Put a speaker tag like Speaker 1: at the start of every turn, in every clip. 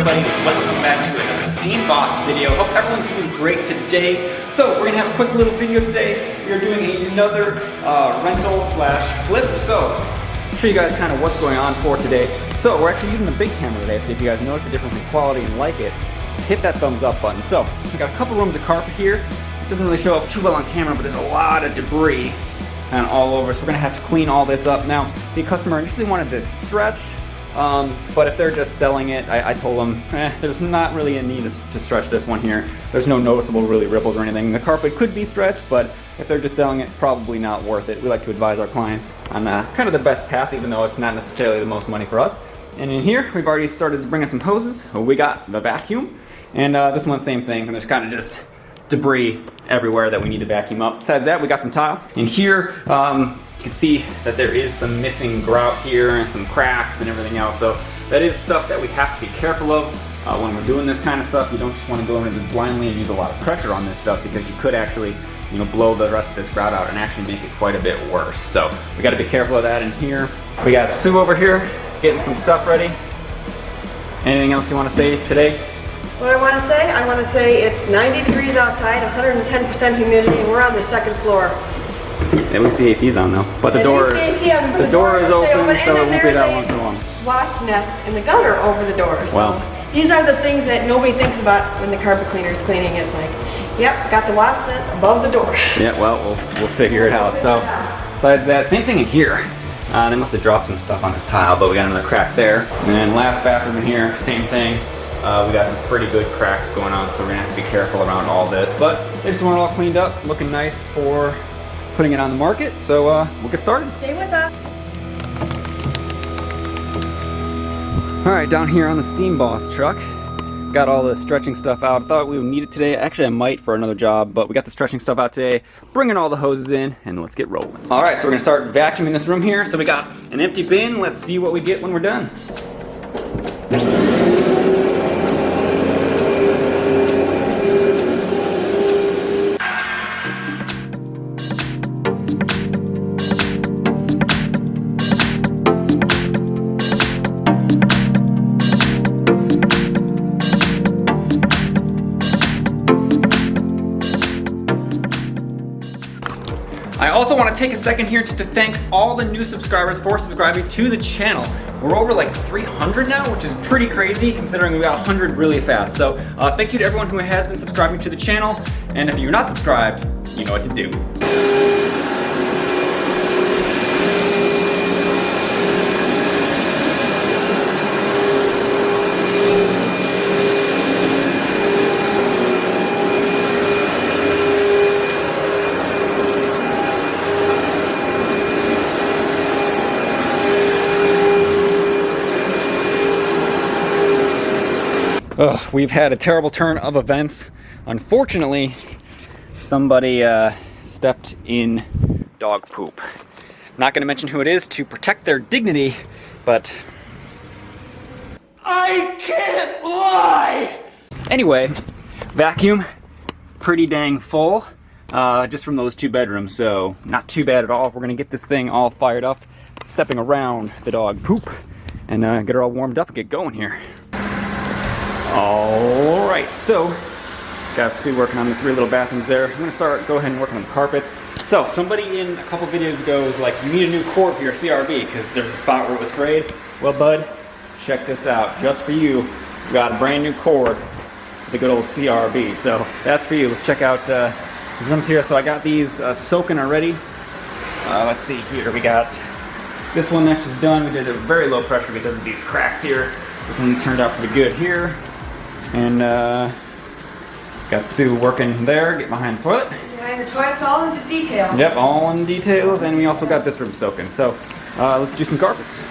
Speaker 1: everybody? Welcome back to another Steam Boss video. Hope everyone's doing great today. So we're gonna have a quick little video today. We're doing another rental slash flip. So I'll show you guys kind of what's going on for today. So we're actually using the big camera today. So if you guys notice the difference in quality and like it, hit that thumbs up button. So we got a couple rooms of carpet here. It doesn't really show up too well on camera, but there's a lot of debris and all over. So we're gonna have to clean all this up. Now the customer initially wanted this stretched. But if they're just selling it, I told them, there's not really a need to stretch this one here. There's no noticeable really ripples or anything. The carpet could be stretched, but if they're just selling it, probably not worth it. We like to advise our clients on kind of the best path, even though it's not necessarily the most money for us. And in here, we've already started to bring in some hoses. We got the vacuum, and this one's same thing. And there's kind of just debris everywhere that we need to vacuum up. Besides that, we got some tile. In here, you can see that there is some missing grout here and some cracks and everything else. So that is stuff that we have to be careful of when we're doing this kind of stuff. You don't just want to go into this blindly and use a lot of pressure on this stuff, because you could actually, blow the rest of this grout out and actually make it quite a bit worse. So we got to be careful of that in here. We got Sue over here getting some stuff ready. Anything else you want to say today?
Speaker 2: What I want to say it's 90 degrees outside, 110% humidity, and we're on the second floor.
Speaker 1: At least the AC's on though. But the door is open, so it won't be that long for long.
Speaker 2: Wasp nest in the gutter over the door. So these are the things that nobody thinks about when the carpet cleaner is cleaning. It's like, yep, got the wasp net above the door.
Speaker 1: Yeah, well, we'll figure it out. So besides that, same thing in here. They must have dropped some stuff on this tile, but we got another crack there. And then last bathroom in here, same thing. We got some pretty good cracks going on, so we're gonna have to be careful around all this. But they just want it all cleaned up, looking nice for putting it on the market. So we'll get started.
Speaker 2: Stay with us.
Speaker 1: All right, down here on the Steam Boss truck, got all the stretching stuff out. I thought we would need it today. Actually, I might for another job, but we got the stretching stuff out today, bringing all the hoses in, and let's get rolling. All right, so we're gonna start vacuuming this room here. So we got an empty bin. Let's see what we get when we're done. I also want to take a second here just to thank all the new subscribers for subscribing to the channel. We're over like 300 now, which is pretty crazy considering we got 100 really fast. So thank you to everyone who has been subscribing to the channel. And if you're not subscribed, you know what to do. We've had a terrible turn of events. Unfortunately, somebody stepped in dog poop. I'm not going to mention who it is to protect their dignity, but I can't lie! Anyway, vacuum, pretty dang full, just from those 2 bedrooms, so not too bad at all. We're going to get this thing all fired up, stepping around the dog poop, and get her all warmed up and get going here. All right, so got Sue working on the 3 little bathrooms there. I'm gonna go ahead and work on the carpets. So somebody in a couple videos ago was like, you need a new cord for your CRV because there's a spot where it was frayed. Well, bud, check this out. Just for you, we got a brand new cord for the good old CRV. So that's for you. Let's check out these ones here. So I got these soaking already. Let's see here. We got this one that's just done. We did it at very low pressure because of these cracks here. This one turned out pretty good here. And got Sue working there, get behind the toilet.
Speaker 2: Behind the toilet's all in the details.
Speaker 1: Yep, all in the details, and we also got this room soaking. So let's do some carpets.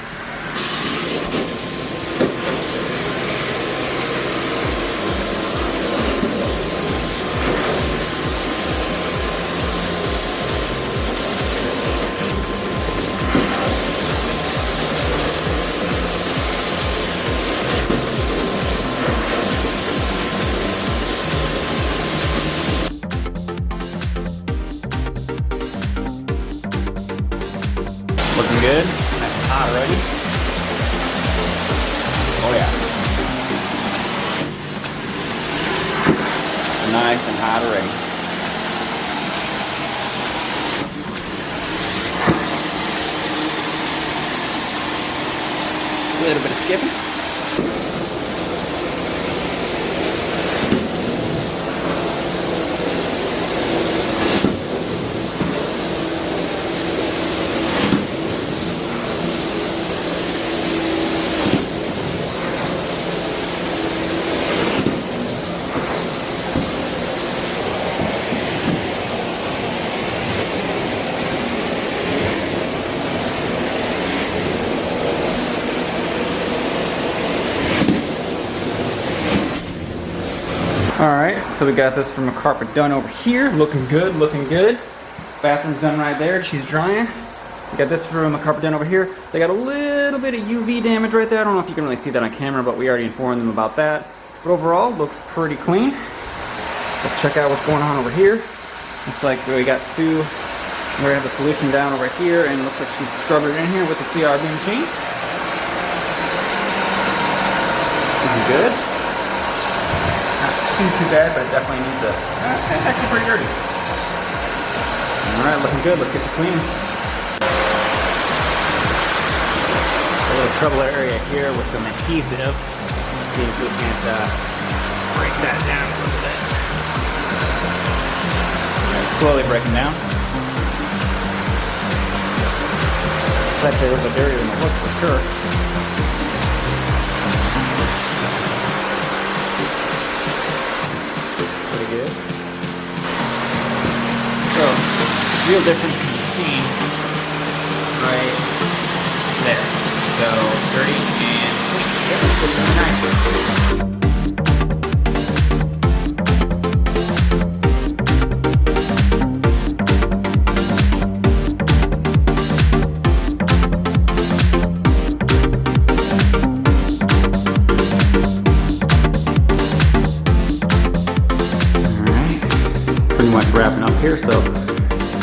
Speaker 1: Looking good. Nice and hot already. Oh yeah. nice and hot already. A little bit of skipping. Alright, so we got this from a carpet done over here. Looking good, looking good. Bathroom's done right there, she's drying. We got this from a carpet done over here. They got a little bit of UV damage right there. I don't know if you can really see that on camera, but we already informed them about that. But overall, looks pretty clean. Let's check out what's going on over here. Looks like we got Sue. We're gonna have the solution down over here, and it looks like she's scrubbing it in here with the CRB machine. Looking good. Too bad, but it definitely needs a. It's actually pretty dirty. Alright, looking good. Let's get to cleaning. A little trouble area here with some adhesive. Let's see if we can't break that down a little bit. Right, slowly breaking down. It's actually a little bit dirtier than it looks for sure. Good. So, real difference can be seen right there. So, dirty and wrapping up here, so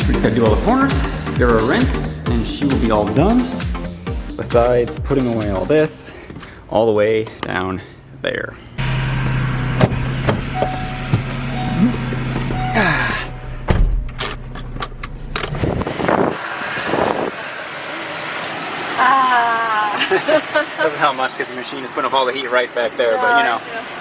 Speaker 1: we just gotta do all the corners, give her a rinse, and she will be all done. Besides putting away all this, all the way down there. Doesn't help much because the machine is putting up all the heat right back there, but you know.